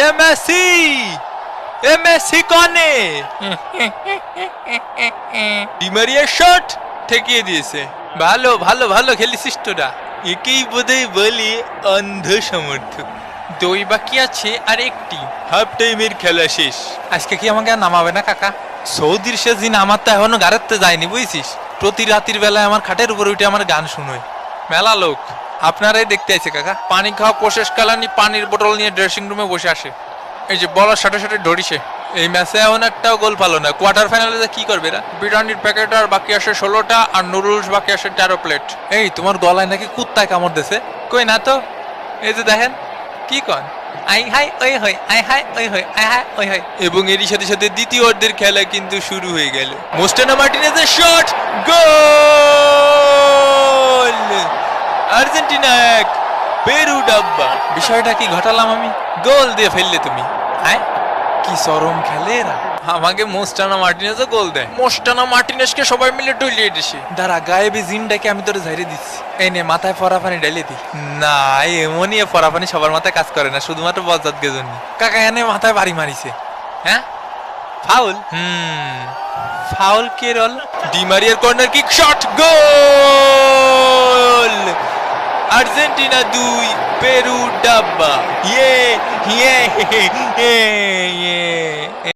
এ Messi, এ Messi কনে Di Maria shot ঠেকিয়ে দিয়েছে। ভালো ভালো ভালো খেলেছিস তোরা। একেই বোধহয় বলি অন্ধ সমর্থক। দুই বাকি আছে আর একটি, হাফ টাইমের খেলা শেষ। আজকে কি আমাকে আর নামাবে না কাকা? সৌদির সেদিন আমার তো এখনো গাড়াতে যায়নি বুঝছিস। প্রতি রাতের বেলায় আমার খাটের উপর উঠে আমার গান শুনোয়। মেলা লোক আপনারাই দেখতে আছে কাকা। পানি খাওয়া প্রশেষ কালানি পানির বোতল নিয়ে ড্রেসিং রুমে বসে আসে। এই যে বলার সাথে সাথে ধরিছে। এই ম্যাচে এমন একটাও গোল পালো না। কোয়ার্টার ফাইনালে কি করবে এরা? বিরিয়ানির প্যাকেট আর বাকি আসে 16টা আর নুডলস বাকি আসে 13 প্লেট। এই তোমার গলায় নাকি কুত্তায় কামড় দিছে? কই না তো। এই যে দেখেন কি কন, আই হাই ওই হই, আই হাই ওই হই, আই হাই ওই হই। এবং এরই সাথে সাথে দ্বিতীয় অর্ধের খেলা কিন্তু শুরু হয়ে গেল। মোস্টানো মার্টিনেজের শট, গোল! আর্জেন্টিনা 1, পেরু ডাব্বা। বিষয়টা কি ঘটালাম আমি? গোল দিয়ে ফেললে তুমি। হ্যাঁ কি চরম খেলে এরা। আমাকে মোস্টানো মার্টিনেজও গোল দেয়। মোস্টানো মার্টিনেজকে সবাই মিলে ডুলিয়ে দিছে। দাঁড়া গায়েবি জিনটাকে আমি তোরে ঝাইরে দিচ্ছি। এই নে মাথায় ফরা পানি ঢালে দি। না এমনই ফরা পানি সবার মাথায় কাজ করে না, শুধুমাত্র বজ্জাতকে জন্য। কাকা এনে মাথায় বাড়ি মারিছে। হ্যাঁ ফাউল। ফাউল কেরল। ডি মারিয়ার corner kick shot, goal! Argentina 2, Peru ডাব্বা। ইয়ে ইয়ে ইয়ে ইয়ে।